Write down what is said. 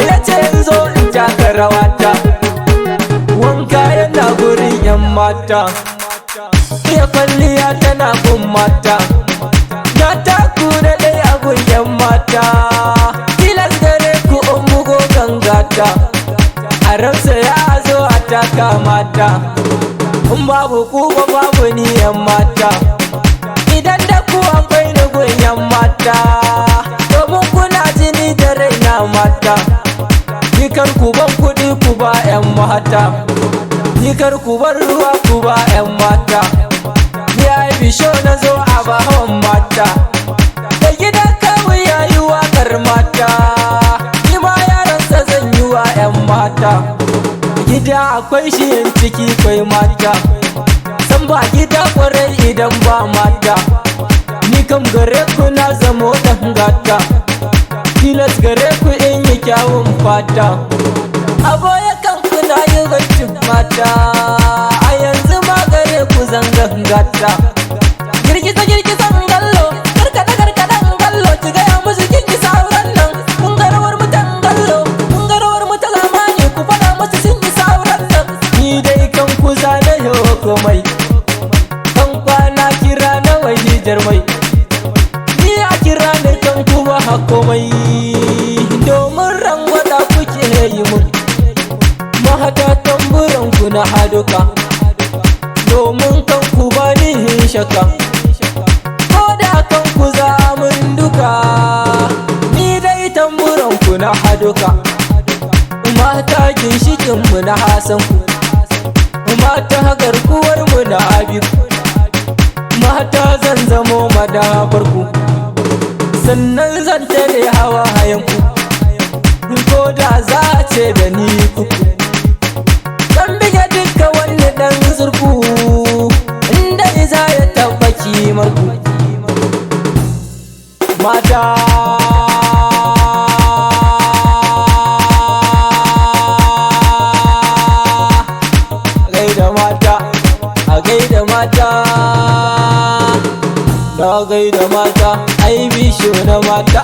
yace in zo in taka rawata. Wanka yana gurin yan mata, iya kwalliya tana gun mata. Na taku da dai a gun yan mata, tilas gare ku in bugo gangata. A ramsa ya zo a taka mata, in babu ku ba babu ni yan mata. Idan da ku akwai ni gun yan mata, domin kuna jini da raina mata. Ni kar ku ban kuɗi ku ba yan mata, ni kar ku bar ruwa ku ba yan mata. Ni ai bisho na zo a bahon mata, da gidan kawu yayi waƙar mata. Ni ma yaransa zan yi wa yan mata. Gida akwai shi yin ciki kwai mata, san ba gida kwarai idan ba mata. Ni kam gare ku na zamo ɗan gata, tilas gare ku in yi kyawun fata. Aboye kan kuna yi baccin mata, a yanzu ma gare ku zangan gata. Girgiza girgizan gallo, karkada karkadan gallo, ki gaya musu kin ki sauran nan. Kun ga rawar mutan gallo, kun ga rawar mutan zamani, ku faɗa musu sun yi sauran nan. Ni dai kan ku zane yau komai, kan kwana kira na wai hijar mai. Ni a kira ne kan kuma hakomai, domin rangwada kuke yi mun. Mahata tamburan ku na haduka, domin kan ku ba ni shaka. Ko da kan ku za mun duka, ni dai tamburan ku na haduka. Mata ginshikin mu na hasan ku, mata garkuwar mu na abiku. Mata zan zamo madafar ku, sannan zan tare hawa hayanku. Ko da za a ce da ni kuku, zan bige duka wani dan zurfu, inda za ya taɓa kimar ku. Mata gaida mata, a gaida mata, na gaida mata, ai bisho na mata.